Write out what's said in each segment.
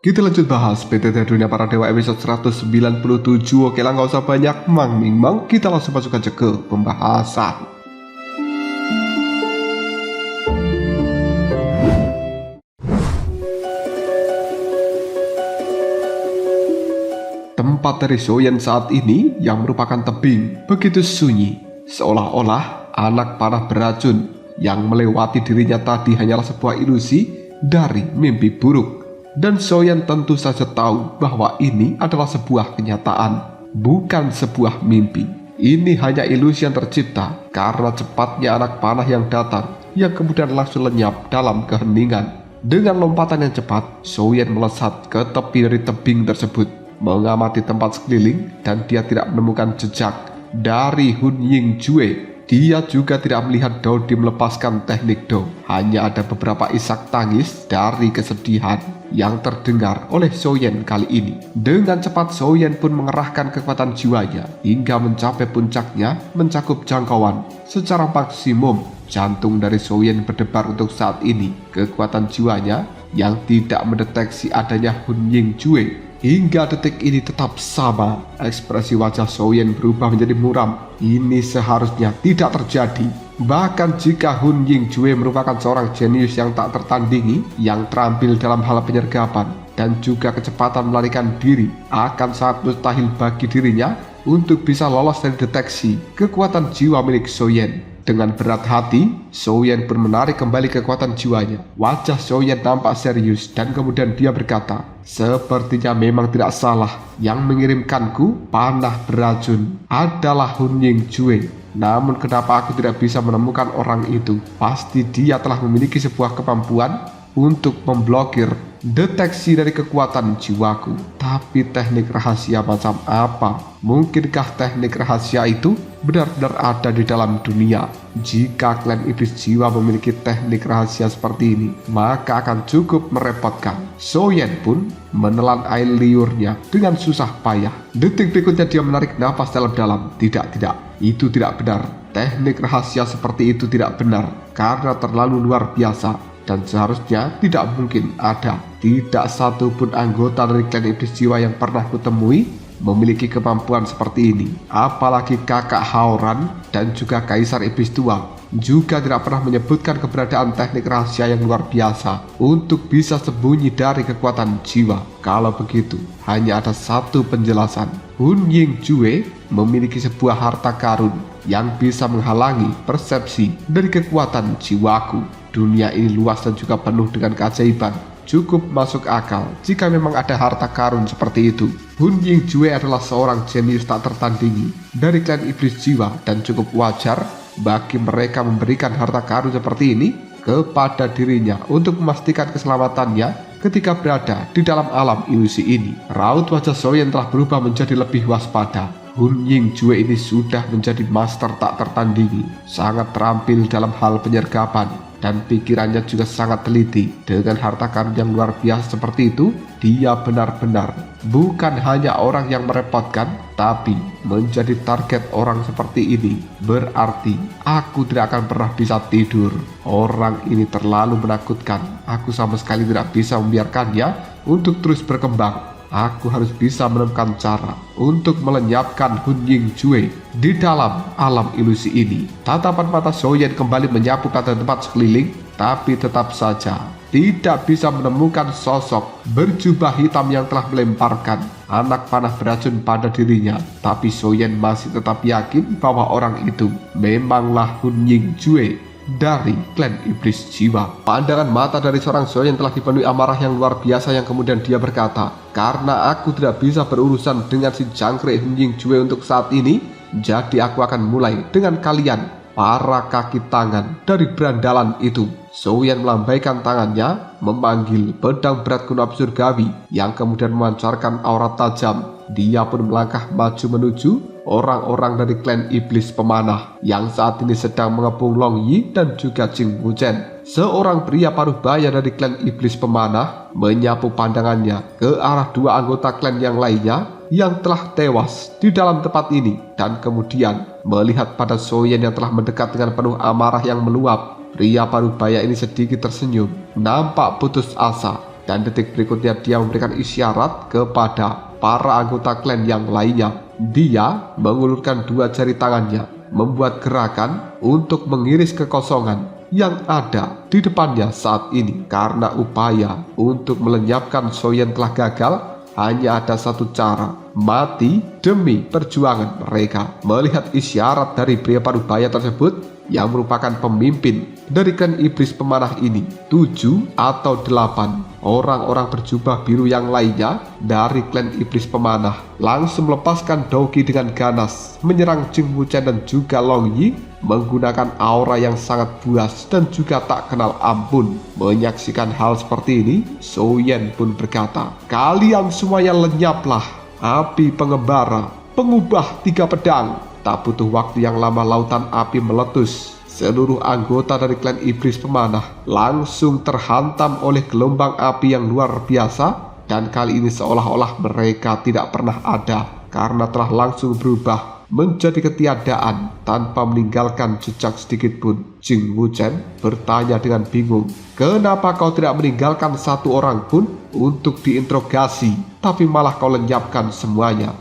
Kita lanjut bahas PTT Dunia Para Dewa episode 197. Oke lah, gak usah banyak mang, kita langsung masuk aja ke pembahasan. Tempat dari Soyen saat ini yang merupakan tebing begitu sunyi, seolah-olah anak panah beracun yang melewati dirinya tadi hanyalah sebuah ilusi dari mimpi buruk. Dan Soyen tentu saja tahu bahwa ini adalah sebuah kenyataan, bukan sebuah mimpi. Ini hanya ilusi yang tercipta karena cepatnya anak panah yang datang, yang kemudian langsung lenyap dalam keheningan. Dengan lompatan yang cepat, Soyen melesat ke tepi dari tebing tersebut, mengamati tempat sekeliling, dan dia tidak menemukan jejak dari Hun Ying-jue. Dia juga tidak melihat Dodi melepaskan teknik Do. Hanya ada beberapa isak tangis dari kesedihan yang terdengar oleh Soyen kali ini. Dengan cepat Soyen pun mengerahkan kekuatan jiwanya hingga mencapai puncaknya, mencakup jangkauan secara maksimum. Jantung dari Soyen berdebar untuk saat ini. Kekuatan jiwanya yang tidak mendeteksi adanya Hun Ying-jue hingga detik ini tetap sama. Ekspresi wajah Soyen berubah menjadi muram. Ini seharusnya tidak terjadi. Bahkan jika Hun Ying-jue merupakan seorang jenius yang tak tertandingi, yang terampil dalam hal penyergapan dan juga kecepatan melarikan diri, akan sangat mustahil bagi dirinya untuk bisa lolos dari deteksi kekuatan jiwa milik Soyen. Dengan berat hati, Soyen pun menarik kembali kekuatan jiwanya. Wajah Soyen nampak serius dan kemudian dia berkata, "Sepertinya memang tidak salah. Yang mengirimkanku panah beracun adalah Hun Ying-jue. Namun kenapa aku tidak bisa menemukan orang itu? Pasti dia telah memiliki sebuah kemampuan untuk memblokir deteksi dari kekuatan jiwaku. Tapi teknik rahasia macam apa? Mungkinkah teknik rahasia itu benar-benar ada di dalam dunia? Jika klan iblis jiwa memiliki teknik rahasia seperti ini, maka akan cukup merepotkan." Soyen pun menelan air liurnya dengan susah payah. Detik berikutnya dia menarik napas dalam-dalam. Tidak, itu tidak benar. Teknik rahasia seperti itu tidak benar karena terlalu luar biasa. Dan seharusnya tidak mungkin ada. Tidak satu pun anggota dari klan iblis jiwa yang pernah kutemui memiliki kemampuan seperti ini. Apalagi kakak Haoran dan juga kaisar iblis tua juga tidak pernah menyebutkan keberadaan teknik rahasia yang luar biasa untuk bisa sembunyi dari kekuatan jiwa. Kalau begitu, hanya ada satu penjelasan. Hun Ying-jue memiliki sebuah harta karun yang bisa menghalangi persepsi dari kekuatan jiwaku. Dunia ini luas dan juga penuh dengan keajaiban. Cukup masuk akal jika memang ada harta karun seperti itu. Hun Ying-jue adalah seorang jenius tak tertandingi dari klan iblis jiwa dan cukup wajar bagi mereka memberikan harta karun seperti ini kepada dirinya untuk memastikan keselamatannya ketika berada di dalam alam ilusi ini. Raut wajah Soyen telah berubah menjadi lebih waspada. Hun Ying-jue ini sudah menjadi master tak tertandingi, sangat terampil dalam hal penyergapan, dan pikirannya juga sangat teliti. Dengan harta karun yang luar biasa seperti itu, dia benar-benar bukan hanya orang yang merepotkan, tapi menjadi target orang seperti ini. Berarti aku tidak akan pernah bisa tidur. Orang ini terlalu menakutkan. Aku sama sekali tidak bisa membiarkannya untuk terus berkembang. Aku harus bisa menemukan cara untuk melenyapkan Hun Ying-jue di dalam alam ilusi ini. Tatapan mata Soyen kembali menyapu pada tempat sekeliling, tapi tetap saja tidak bisa menemukan sosok berjubah hitam yang telah melemparkan anak panah beracun pada dirinya. Tapi Soyen masih tetap yakin bahwa orang itu memanglah Hun Ying-jue dari klan iblis jiwa. Pandangan mata dari seorang Soyen telah dipenuhi amarah yang luar biasa yang kemudian dia berkata, "Karena aku tidak bisa berurusan dengan si jangkrik Hun Ying-jue untuk saat ini, jadi aku akan mulai dengan kalian, para kaki tangan dari berandalan itu." Soyen melambaikan tangannya memanggil pedang berat kuno surgawi yang kemudian memancarkan aura tajam. Dia pun melangkah maju menuju orang-orang dari klan iblis pemanah yang saat ini sedang mengepung Long Yi dan juga Jing Wuchen. Seorang pria paruh baya dari klan iblis pemanah menyapu pandangannya ke arah dua anggota klan yang lainnya yang telah tewas di dalam tempat ini, dan kemudian melihat pada Soyen yang telah mendekat dengan penuh amarah yang meluap. Pria paruh baya ini sedikit tersenyum, nampak putus asa dan detik berikutnya dia memberikan isyarat kepada para anggota klan yang lainnya. Dia mengulurkan dua jari tangannya, membuat gerakan untuk mengiris kekosongan yang ada di depannya saat ini. Karena upaya untuk melenyapkan Soyen telah gagal, hanya ada satu cara, mati demi perjuangan mereka. Melihat isyarat dari pria parubaya tersebut yang merupakan pemimpin dari klan iblis pemanah ini, 7 atau 8 orang-orang berjubah biru yang lainnya dari klan iblis pemanah langsung melepaskan Douki dengan ganas, menyerang Jing Wuchen dan juga Long Yi menggunakan aura yang sangat buas dan juga tak kenal ampun. Menyaksikan hal seperti ini, Soyen pun berkata, "Kalian semuanya lenyaplah, api pengembara, pengubah 3 pedang." Tak butuh waktu yang lama lautan api meletus. Seluruh anggota dari klan iblis pemanah langsung terhantam oleh gelombang api yang luar biasa, dan kali ini seolah-olah mereka tidak pernah ada karena telah langsung berubah menjadi ketiadaan tanpa meninggalkan jejak sedikit pun. Jing Wuchen bertanya dengan bingung, "Kenapa kau tidak meninggalkan satu orang pun untuk diinterogasi, tapi malah kau lenyapkan semuanya?"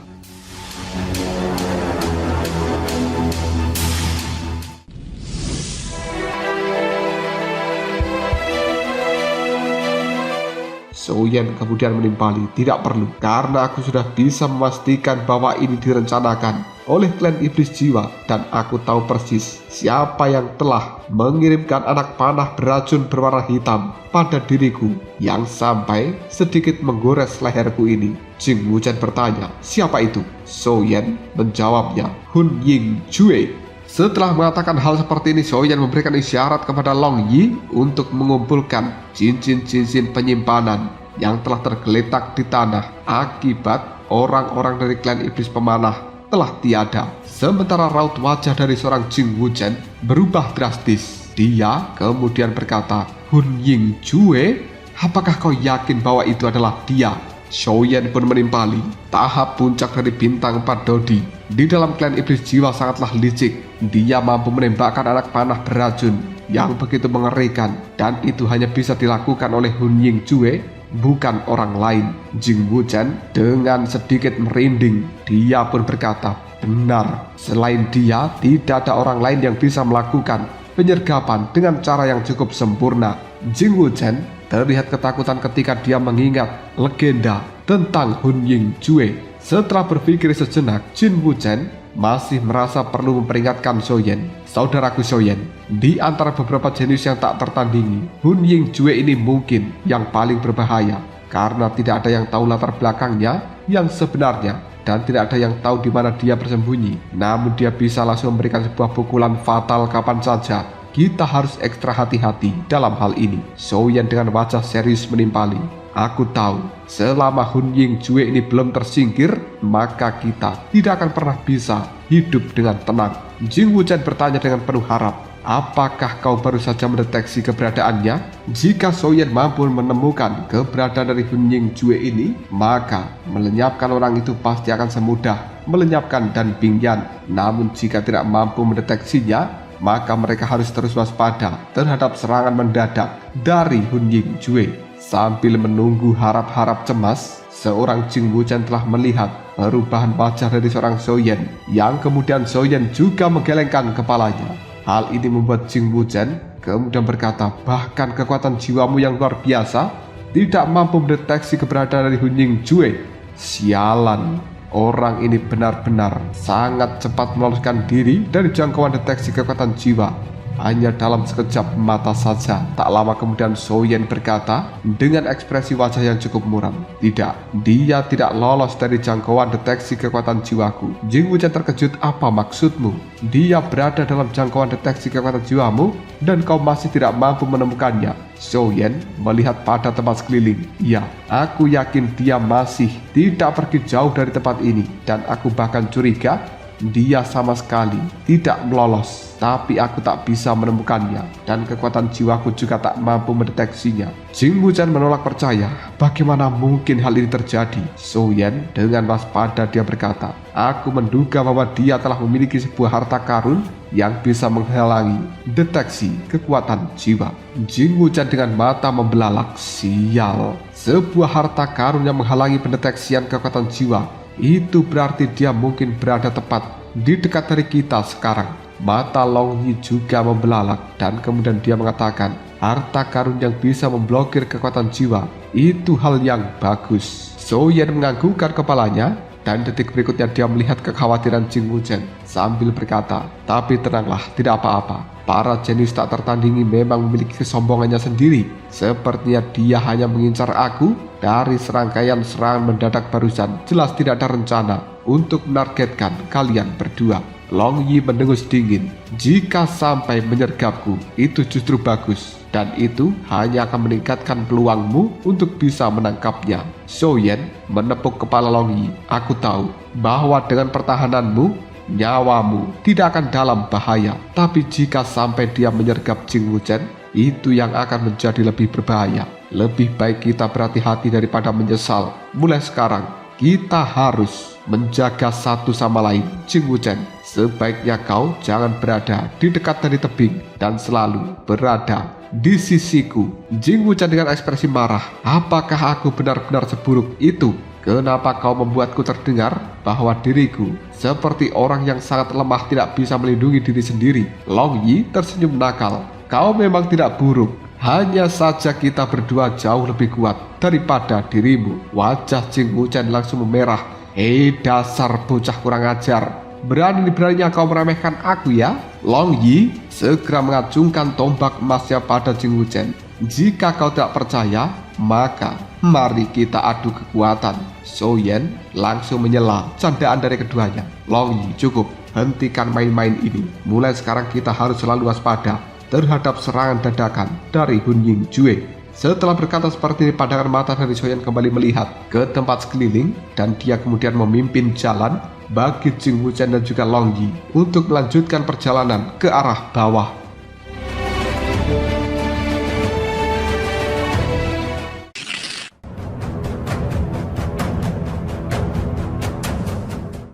Soyen kemudian menimpali, "Tidak perlu, karena aku sudah bisa memastikan bahwa ini direncanakan oleh klan iblis jiwa, dan aku tahu persis siapa yang telah mengirimkan anak panah beracun berwarna hitam pada diriku yang sampai sedikit menggores leherku ini." Jing Wuchen bertanya, "Siapa itu?" Soyen menjawabnya, "Hun Ying Jue." Setelah mengatakan hal seperti ini, Soyen memberikan isyarat kepada Long Yi untuk mengumpulkan cincin-cincin penyimpanan yang telah tergeletak di tanah akibat orang-orang dari klan iblis pemanah telah tiada. Sementara raut wajah dari seorang Jing Wuchen berubah drastis. Dia kemudian berkata, "Hun Ying Jue, apakah kau yakin bahwa itu adalah dia?" Soyen pun menimpali, "Tahap puncak dari bintang 4 Dodi di dalam klan iblis jiwa sangatlah licik. Dia mampu menembakkan anak panah beracun yang begitu mengerikan, dan itu hanya bisa dilakukan oleh Hun Ying Jue, bukan orang lain." Jing Wuchen dengan sedikit merinding. Dia pun berkata, "Benar, selain dia tidak ada orang lain yang bisa melakukan penyergapan dengan cara yang cukup sempurna." Jing Wuchen terlihat ketakutan ketika dia mengingat legenda tentang Hun Ying Jue. Setelah berpikir sejenak, Jing Wuchen masih merasa perlu memperingatkan Soyen. "Saudaraku Soyen, di antara beberapa jenius yang tak tertandingi, Hun Ying Jue ini mungkin yang paling berbahaya, karena tidak ada yang tahu latar belakangnya yang sebenarnya, dan tidak ada yang tahu di mana dia bersembunyi. Namun dia bisa langsung memberikan sebuah pukulan fatal kapan saja. Kita harus ekstra hati-hati dalam hal ini." Soyen dengan wajah serius menimpali, "Aku tahu, selama Hun Ying Jue ini belum tersingkir, maka kita tidak akan pernah bisa hidup dengan tenang." Jing Wuchen bertanya dengan penuh harap, "Apakah kau baru saja mendeteksi keberadaannya? Jika Soyen mampu menemukan keberadaan dari Hun Ying Jue ini, maka melenyapkan orang itu pasti akan semudah melenyapkan Dan Bingyan. Namun jika tidak mampu mendeteksinya, maka mereka harus terus waspada terhadap serangan mendadak dari Hun Ying Jue." Sambil menunggu harap-harap cemas, seorang Jing Wuchen telah melihat perubahan wajah dari seorang Soyen, yang kemudian Soyen juga menggelengkan kepalanya. Hal ini membuat Jing Wuchen kemudian berkata, "Bahkan kekuatan jiwamu yang luar biasa tidak mampu mendeteksi keberadaan dari Hun Ying Jue. Sialan, orang ini benar-benar sangat cepat meloloskan diri dari jangkauan deteksi kekuatan jiwa. Hanya dalam sekejap mata saja." Tak lama kemudian Soyen berkata dengan ekspresi wajah yang cukup muram, "Tidak, dia tidak lolos dari jangkauan deteksi kekuatan jiwaku." Jing Wuchen terkejut, "Apa maksudmu? Dia berada dalam jangkauan deteksi kekuatan jiwamu dan kau masih tidak mampu menemukannya?" Soyen melihat pada tempat sekeliling. "Ya, aku yakin dia masih tidak pergi jauh dari tempat ini, dan aku bahkan curiga Dia sama sekali tidak melolos, tapi aku tak bisa menemukannya dan kekuatan jiwaku juga tak mampu mendeteksinya. Jing Wuchen menolak percaya. Bagaimana mungkin hal ini terjadi? Zhou Yan dengan waspada dia berkata, aku menduga bahwa dia telah memiliki sebuah harta karun yang bisa menghalangi deteksi kekuatan jiwa. Jing Wuchen dengan mata membelalak. Sial, sebuah harta karun yang menghalangi pendeteksian kekuatan jiwa. Itu berarti dia mungkin berada tepat di dekat dari kita sekarang. Mata Long Yi juga membelalak dan kemudian dia mengatakan, harta karun yang bisa memblokir kekuatan jiwa, itu hal yang bagus. Zhou Yan menganggukkan kepalanya dan detik berikutnya dia melihat kekhawatiran Jing Wuchen sambil berkata, tapi tenanglah, tidak apa-apa. Para jenius tak tertandingi memang memiliki kesombongannya sendiri. Sepertinya dia hanya mengincar aku. Dari serangkaian serangan mendadak barusan, jelas tidak ada rencana untuk menargetkan kalian berdua. Long Yi mendengus dingin. Jika sampai menyergapku, itu justru bagus. Dan itu hanya akan meningkatkan peluangmu untuk bisa menangkapnya. Zhou Yan menepuk kepala Long Yi. Aku tahu bahwa dengan pertahananmu, nyawamu tidak akan dalam bahaya. Tapi jika sampai dia menyergap Jing Wuchen, itu yang akan menjadi lebih berbahaya. Lebih baik kita berhati-hati daripada menyesal. Mulai sekarang, kita harus menjaga satu sama lain. Jing Wuchen, sebaiknya kau jangan berada di dekat dari tebing dan selalu berada di sisiku. Jing Wuchen dengan ekspresi marah. Apakah aku benar-benar seburuk itu? Kenapa kau membuatku terdengar bahwa diriku seperti orang yang sangat lemah tidak bisa melindungi diri sendiri? Long Yi tersenyum nakal. Kau memang tidak buruk. Hanya saja kita berdua jauh lebih kuat daripada dirimu. Wajah Jing Wuchen langsung memerah. Hei dasar bocah kurang ajar. Berani-beraninya kau meremehkan aku ya? Long Yi segera mengacungkan tombak emasnya pada Jing Wuchen. Jika kau tidak percaya, maka mari kita adu kekuatan. Zhou Yan langsung menyela candaan dari keduanya. Long Yi, cukup, hentikan main-main ini. Mulai sekarang kita harus selalu waspada terhadap serangan dadakan dari Hun Ying-jue. Setelah berkata seperti ini, pandangan mata dari Zhou Yan kembali melihat ke tempat sekeliling dan dia kemudian memimpin jalan bagi Jing Wuchen dan juga Long Yi untuk melanjutkan perjalanan ke arah bawah.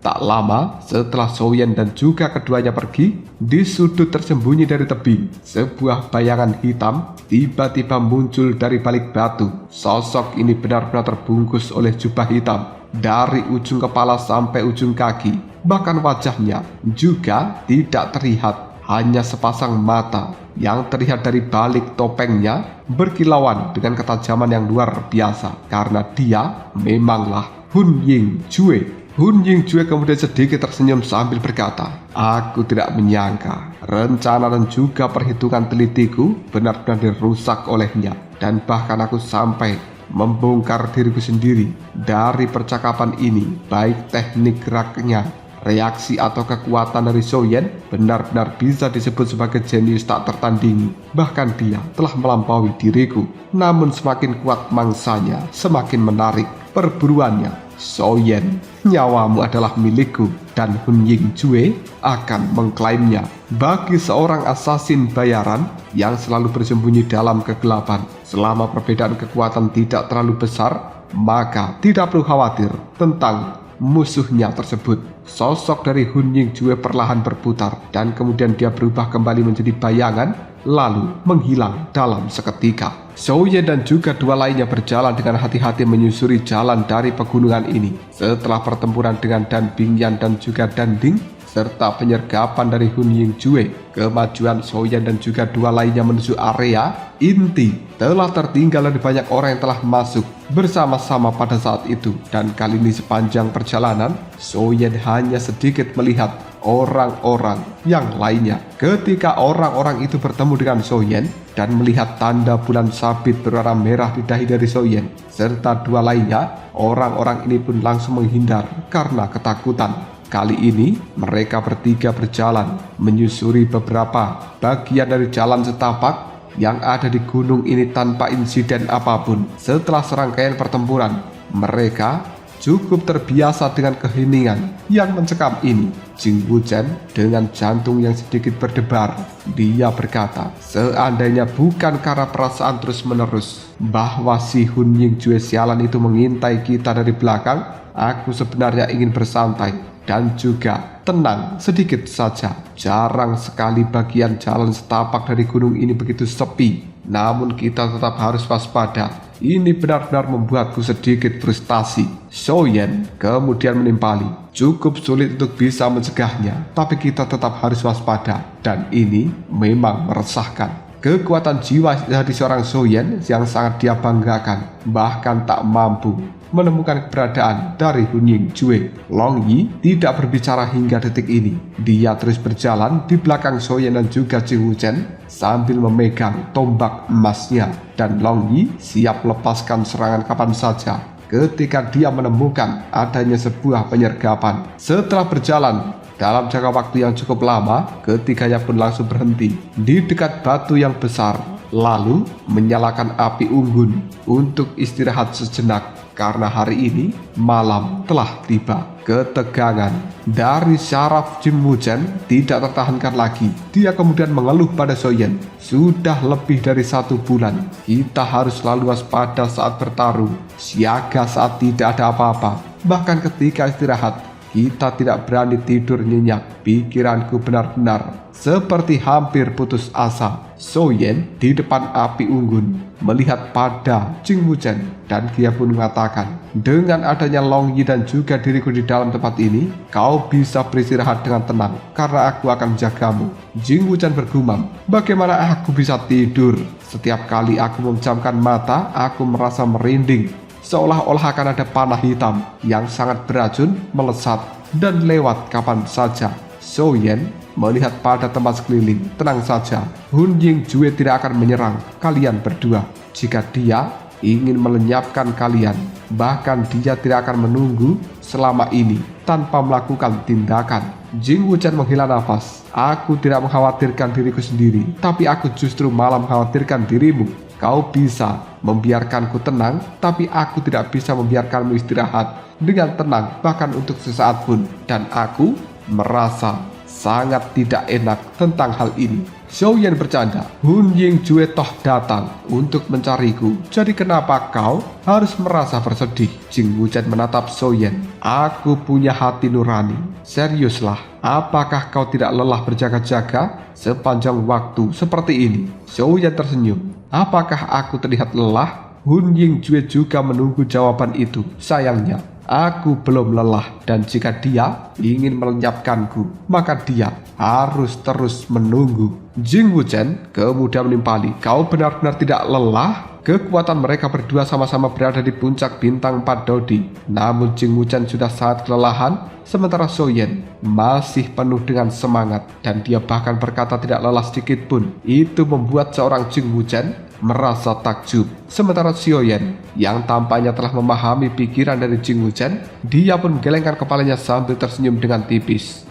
Tak lama setelah Zhou Yan dan juga keduanya pergi, di sudut tersembunyi dari tebing, sebuah bayangan hitam tiba-tiba muncul dari balik batu. Sosok ini benar-benar terbungkus oleh jubah hitam dari ujung kepala sampai ujung kaki. Bahkan wajahnya juga tidak terlihat, hanya sepasang mata yang terlihat dari balik topengnya berkilauan dengan ketajaman yang luar biasa, karena dia memanglah Hun Ying-jue. Hun Ying-jue kemudian sedikit tersenyum sambil berkata, aku tidak menyangka rencana dan juga perhitungan telitiku benar-benar dirusak olehnya. Dan bahkan aku sampai membongkar diriku sendiri dari percakapan ini. Baik teknik geraknya, reaksi atau kekuatan dari Zhou Yan benar-benar bisa disebut sebagai jenius tak tertandingi. Bahkan dia telah melampaui diriku. Namun semakin kuat mangsanya, semakin menarik perburuannya. Zhou Yan, nyawamu adalah milikku dan Hun Ying-jue akan mengklaimnya. Bagi seorang asasin bayaran yang selalu bersembunyi dalam kegelapan, selama perbedaan kekuatan tidak terlalu besar, maka tidak perlu khawatir tentang musuhnya tersebut. Sosok dari Hun Ying-jue perlahan berputar dan kemudian dia berubah kembali menjadi bayangan lalu menghilang dalam seketika. Zhou Yan dan juga dua lainnya berjalan dengan hati-hati menyusuri jalan dari pegunungan ini. Setelah pertempuran dengan Dan Bingyan dan juga Dan Ding serta penyergapan dari Hun Ying-jue, kemajuan Zhou Yan dan juga dua lainnya menuju area inti telah tertinggal lebih banyak orang yang telah masuk bersama-sama pada saat itu. Dan kali ini sepanjang perjalanan, Zhou Yan hanya sedikit melihat orang-orang yang lainnya. Ketika orang-orang itu bertemu dengan Zhou Yan dan melihat tanda bulan sabit berwarna merah di dahi dari Zhou Yan serta dua lainnya, orang-orang ini pun langsung menghindar karena ketakutan. Kali ini mereka bertiga berjalan menyusuri beberapa bagian dari jalan setapak yang ada di gunung ini tanpa insiden apapun. Setelah serangkaian pertempuran, mereka cukup terbiasa dengan keheningan yang mencekam ini. Jing Wuchen dengan jantung yang sedikit berdebar, dia berkata, seandainya bukan karena perasaan terus-menerus bahwa si Hun Ying-jue sialan itu mengintai kita dari belakang, aku sebenarnya ingin bersantai dan juga tenang sedikit saja. Jarang sekali bagian jalan setapak dari gunung ini begitu sepi, namun kita tetap harus waspada. Ini benar-benar membuatku sedikit frustasi. Xiaoyan kemudian menimpali. Cukup sulit untuk bisa mencegahnya, tapi kita tetap harus waspada, dan ini memang meresahkan. Kekuatan jiwa dari seorang Xiaoyan yang sangat dia banggakan, bahkan tak mampu menemukan keberadaan dari Hun Ying-jue. Long Yi tidak berbicara hingga detik ini. Dia terus berjalan di belakang Xiaoyan dan juga Jing Wuchen sambil memegang tombak emasnya, dan Long Yi siap melepaskan serangan kapan saja ketika dia menemukan adanya sebuah penyergapan. Setelah berjalan dalam jangka waktu yang cukup lama, ketiganya pun langsung berhenti di dekat batu yang besar, lalu menyalakan api unggun untuk istirahat sejenak karena hari ini malam telah tiba. Ketegangan dari syaraf Jing Wuchen tidak tertahankan lagi. Dia kemudian mengeluh pada Xiaoyan, sudah lebih dari 1 bulan kita harus selalu waspada saat bertarung, siaga saat tidak ada apa-apa, bahkan ketika istirahat kita tidak berani tidur nyenyak. Pikiranku benar-benar seperti hampir putus asa. Xiaoyan di depan api unggun melihat pada Jing Wuchen, dan dia pun mengatakan, dengan adanya Long Yi dan juga diriku di dalam tempat ini, kau bisa beristirahat dengan tenang karena aku akan menjagamu. Jing Wuchen bergumam, bagaimana aku bisa tidur? Setiap kali aku memejamkan mata, aku merasa merinding, seolah-olah akan ada panah hitam yang sangat beracun melesat dan lewat kapan saja. Xiaoyan melihat pada tempat sekeliling. Tenang saja, Hun Ying-jue tidak akan menyerang kalian berdua. Jika dia ingin melenyapkan kalian, bahkan dia tidak akan menunggu selama ini tanpa melakukan tindakan. Jing Wuchen menghela nafas. Aku tidak mengkhawatirkan diriku sendiri, tapi aku justru malah mengkhawatirkan dirimu. Kau bisa membiarkanku tenang, tapi aku tidak bisa membiarkanmu istirahat dengan tenang bahkan untuk sesaat pun. Dan aku merasa sangat tidak enak tentang hal ini. Xiaoyan bercanda, Hun Ying-jue toh datang untuk mencariku, jadi kenapa kau harus merasa bersedih? Jing Wuchen menatap Xiaoyan. Aku punya hati nurani. Seriuslah, apakah kau tidak lelah berjaga-jaga sepanjang waktu seperti ini? Xiaoyan tersenyum. Apakah aku terlihat lelah? Hun Ying-jue juga menunggu jawaban itu. Sayangnya, aku belum lelah, dan jika dia ingin melenyapkanku, maka dia harus terus menunggu. Jing Wuchen kemudian menimpali, kau benar-benar tidak lelah? Kekuatan mereka berdua sama-sama berada di puncak bintang 4 Dodi. Namun Jing Wuchen sudah sangat kelelahan, sementara Xiaoyan masih penuh dengan semangat, dan dia bahkan berkata tidak lelah sedikit pun. Itu membuat seorang Jing Wuchen merasa takjub. Sementara Xiaoyan yang tampaknya telah memahami pikiran dari Jing Wuchen, dia pun menggelengkan kepalanya sambil tersenyum dengan tipis.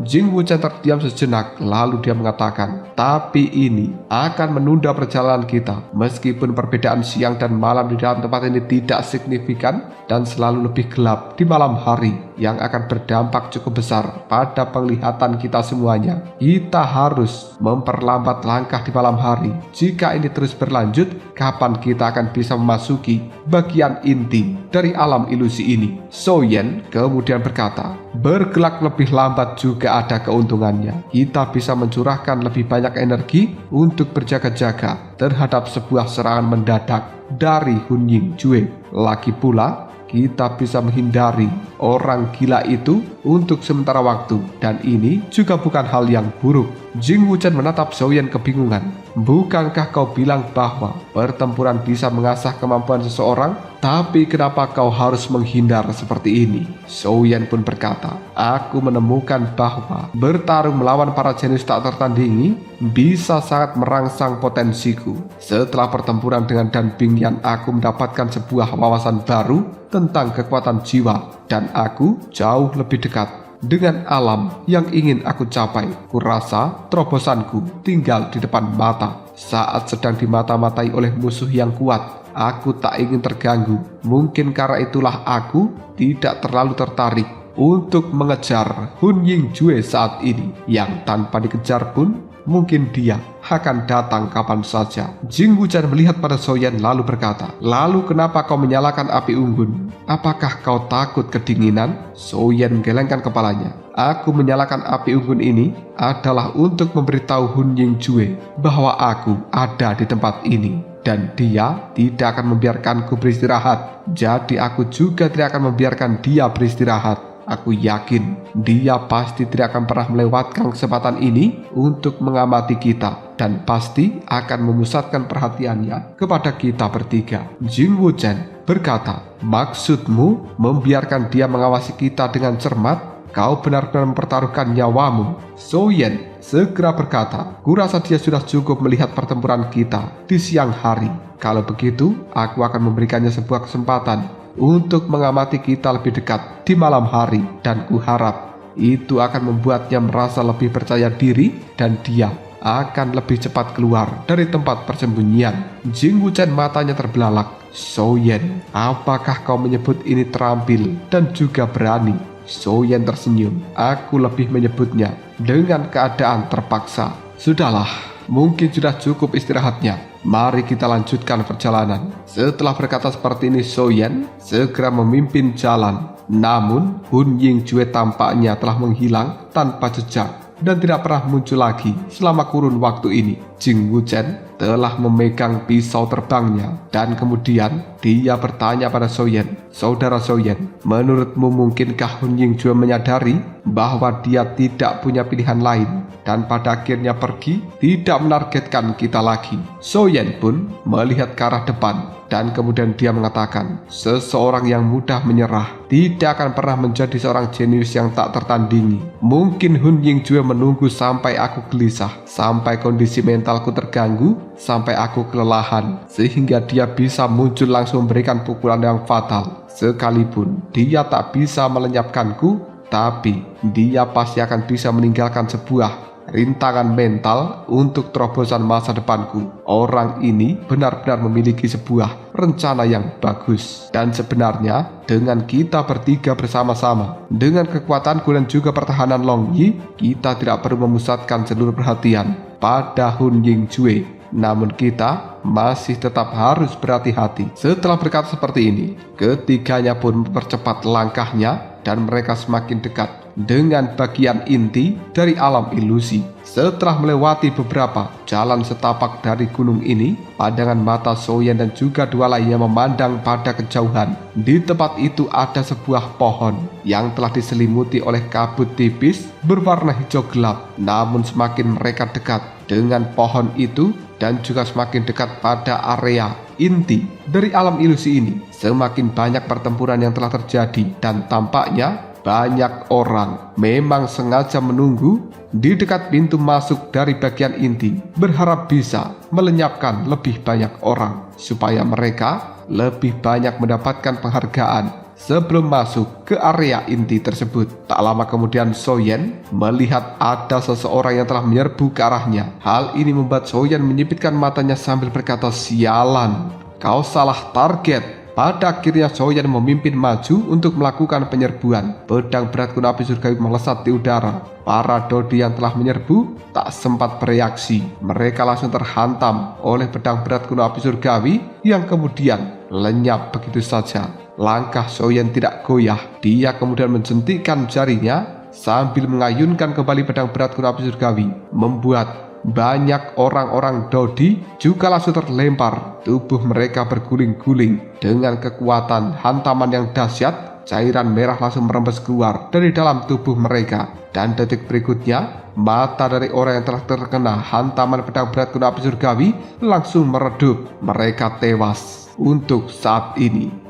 Jing Wuchen terdiam sejenak, lalu dia mengatakan, tapi ini akan menunda perjalanan kita. Meskipun perbedaan siang dan malam di dalam tempat ini tidak signifikan dan selalu lebih gelap di malam hari, yang akan berdampak cukup besar pada penglihatan kita semuanya. Kita harus memperlambat langkah di malam hari. Jika ini terus berlanjut, kapan kita akan bisa memasuki bagian inti dari alam ilusi ini? Xiaoyan kemudian berkata, bergerak lebih lambat juga ada keuntungannya. Kita bisa mencurahkan lebih banyak energi untuk berjaga-jaga terhadap sebuah serangan mendadak dari Hun Ying-jue. Lagi pula, kita bisa menghindari orang gila itu untuk sementara waktu, dan ini juga bukan hal yang buruk. Jing Wuchen menatap Xiaoyan kebingungan. Bukankah kau bilang bahwa pertempuran bisa mengasah kemampuan seseorang? Tapi kenapa kau harus menghindar seperti ini? Xiaoyan pun berkata, aku menemukan bahwa bertarung melawan para jenius tak tertandingi bisa sangat merangsang potensiku. Setelah pertempuran dengan Dan Bingyan, aku mendapatkan sebuah wawasan baru tentang kekuatan jiwa, dan aku jauh lebih dekat dengan alam yang ingin aku capai. Kurasa terobosanku tinggal di depan mata. Saat sedang dimata-matai oleh musuh yang kuat, aku tak ingin terganggu. Mungkin karena itulah aku tidak terlalu tertarik untuk mengejar Hun Ying-jue saat ini, yang tanpa dikejar pun mungkin dia akan datang kapan saja. Jing Wuchen melihat pada Soyen lalu berkata, "Lalu kenapa kau menyalakan api unggun? Apakah kau takut kedinginan?" Soyen menggelengkan kepalanya. "Aku menyalakan api unggun ini adalah untuk memberitahu Hun Ying-jue bahwa aku ada di tempat ini dan dia tidak akan membiarkanku beristirahat. Jadi aku juga tidak akan membiarkan dia beristirahat. Aku yakin dia pasti tidak akan pernah melewatkan kesempatan ini untuk mengamati kita dan pasti akan memusatkan perhatiannya kepada kita bertiga." Jing Wuchen berkata, "Maksudmu membiarkan dia mengawasi kita dengan cermat? Kau benar-benar mempertaruhkan nyawamu." Soyen segera berkata, "Kurasa dia sudah cukup melihat pertempuran kita di siang hari. Kalau begitu, aku akan memberikannya sebuah kesempatan untuk mengamati kita lebih dekat di malam hari, dan kuharap itu akan membuatnya merasa lebih percaya diri dan dia akan lebih cepat keluar dari tempat persembunyian." Jing Wuchen matanya terbelalak. "Soyen, apakah kau menyebut ini terampil dan juga berani?" Soyen tersenyum. "Aku lebih menyebutnya dengan keadaan terpaksa." "Sudahlah, mungkin sudah cukup istirahatnya. Mari kita lanjutkan perjalanan." Setelah berkata seperti ini, Soyen segera memimpin jalan. Namun Hun Ying-jue tampaknya telah menghilang tanpa jejak dan tidak pernah muncul lagi selama kurun waktu ini. Jing Wuchen telah memegang pisau terbangnya dan kemudian dia bertanya pada Soyen, "Saudara Soyen, menurutmu mungkinkah Hun Ying-jue menyadari bahwa dia tidak punya pilihan lain dan pada akhirnya pergi tidak menargetkan kita lagi?" Soyen pun melihat ke arah depan dan kemudian dia mengatakan, "Seseorang yang mudah menyerah tidak akan pernah menjadi seorang jenius yang tak tertandingi. Mungkin Hun Ying-jue menunggu sampai aku gelisah, sampai kondisi mentalku terganggu, sampai aku kelelahan, sehingga dia bisa muncul langsung memberikan pukulan yang fatal. Sekalipun dia tak bisa melenyapkanku, tapi dia pasti akan bisa meninggalkan sebuah rintangan mental untuk terobosan masa depanku. Orang ini benar-benar memiliki sebuah rencana yang bagus. Dan sebenarnya dengan kita bertiga bersama-sama, dengan kekuatanku dan juga pertahanan Long Yi, kita tidak perlu memusatkan seluruh perhatian pada Hun Ying-jue. Namun kita masih tetap harus berhati-hati." Setelah berkata seperti ini, ketiganya pun mempercepat langkahnya dan mereka semakin dekat dengan bagian inti dari alam ilusi. Setelah melewati beberapa jalan setapak dari gunung ini, pandangan mata Soyen dan juga dua lainnya memandang pada kejauhan. Di tempat itu ada sebuah pohon yang telah diselimuti oleh kabut tipis berwarna hijau gelap. Namun semakin mereka dekat dengan pohon itu dan juga semakin dekat pada area inti dari alam ilusi ini, semakin banyak pertempuran yang telah terjadi dan tampaknya banyak orang memang sengaja menunggu di dekat pintu masuk dari bagian inti, berharap bisa melenyapkan lebih banyak orang supaya mereka lebih banyak mendapatkan penghargaan sebelum masuk ke area inti tersebut. Tak lama kemudian Soyen melihat ada seseorang yang telah menyerbu ke arahnya. Hal ini membuat Soyen menyipitkan matanya sambil berkata, "Sialan, kau salah target." Pada akhirnya Soyen memimpin maju untuk melakukan penyerbuan. Pedang berat kuno api surgawi melesat di udara. Para dodi yang telah menyerbu tak sempat bereaksi. Mereka langsung terhantam oleh pedang berat kuno api surgawi yang kemudian lenyap begitu saja. Langkah Soyen tidak goyah. Dia kemudian menjentikkan jarinya sambil mengayunkan kembali pedang berat kuno api surgawi, membuat banyak orang-orang dodi juga langsung terlempar. Tubuh mereka berguling-guling dengan kekuatan hantaman yang dahsyat. Cairan merah langsung merembes keluar dari dalam tubuh mereka. Dan detik berikutnya, mata dari orang yang telah terkena hantaman pedang berat kuno api surgawi langsung meredup. Mereka tewas untuk saat ini.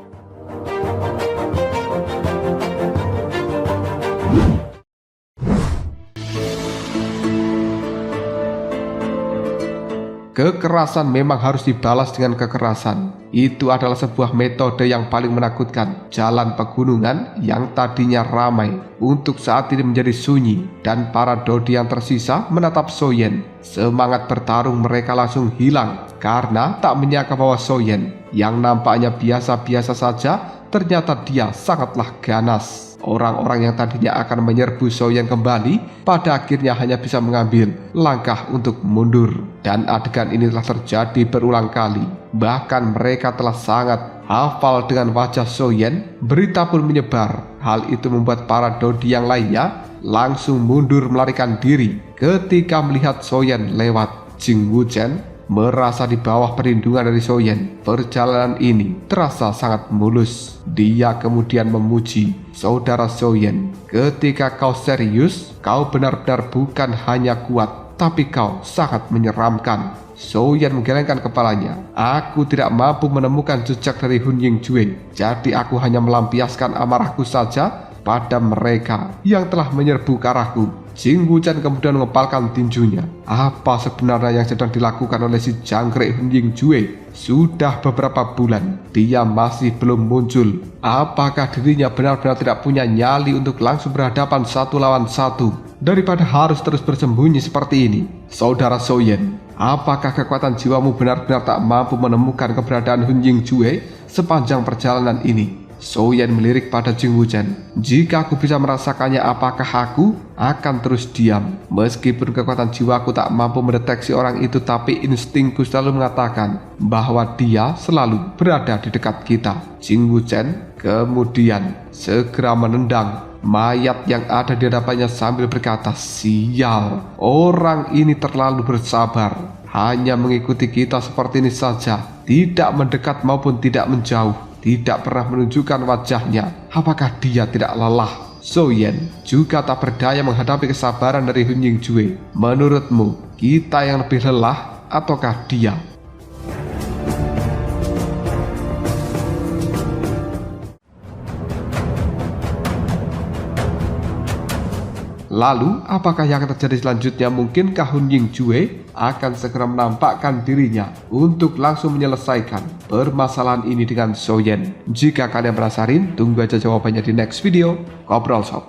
Kekerasan memang harus dibalas dengan kekerasan. Itu adalah sebuah metode yang paling menakutkan. Jalan pegunungan yang tadinya ramai untuk saat ini menjadi sunyi, dan para Dodi yang tersisa menatap Soyen. Semangat bertarung mereka langsung hilang karena tak menyangka bahwa Soyen yang nampaknya biasa-biasa saja, ternyata dia sangatlah ganas. Orang-orang yang tadinya akan menyerbu Soyen kembali pada akhirnya hanya bisa mengambil langkah untuk mundur. Dan adegan ini telah terjadi berulang kali. Bahkan mereka telah sangat hafal dengan wajah Soyen. Berita pun menyebar. Hal itu membuat para Dodi yang lainnya langsung mundur melarikan diri ketika melihat Soyen lewat. Jing Wuchen merasa di bawah perlindungan dari Soyen. Perjalanan ini terasa sangat mulus. Dia kemudian memuji saudara Soyen. Ketika kau serius, kau benar-benar bukan hanya kuat, tapi kau sangat menyeramkan. Soyen menggelengkan kepalanya. Aku tidak mampu menemukan jejak dari Hun Yingjue, jadi aku hanya melampiaskan amarahku saja pada mereka yang telah menyerbu ke arahku. Jing Wuchen kemudian mengepalkan tinjunya. Apa sebenarnya yang sedang dilakukan oleh si jangkrik Hun Yingjue? Sudah beberapa bulan dia masih belum muncul. Apakah dirinya benar-benar tidak punya nyali untuk langsung berhadapan satu lawan satu daripada harus terus bersembunyi seperti ini? Saudara Soyen, apakah kekuatan jiwamu benar-benar tak mampu menemukan keberadaan Hun Yingjue sepanjang perjalanan ini? Soyen melirik pada Jing Wuchen. Jika aku bisa merasakannya, apakah aku akan terus diam? Meskipun kekuatan jiwaku tak mampu mendeteksi orang itu, tapi instingku selalu mengatakan bahwa dia selalu berada di dekat kita. Jing Wuchen kemudian segera menendang mayat yang ada di hadapannya sambil berkata, sial, orang ini terlalu bersabar. Hanya mengikuti kita seperti ini saja, tidak mendekat maupun tidak menjauh, tidak pernah menunjukkan wajahnya. Apakah dia tidak lelah? Soyen juga tak berdaya menghadapi kesabaran dari Hun Yingjue. Menurutmu, kita yang lebih lelah ataukah dia? Lalu, apakah yang akan terjadi selanjutnya? Mungkinkah Hun Yingjue akan segera menampakkan dirinya untuk langsung menyelesaikan permasalahan ini dengan Soyen? Jika kalian penasaran, tunggu aja jawabannya di next video. Ngobrol Sob.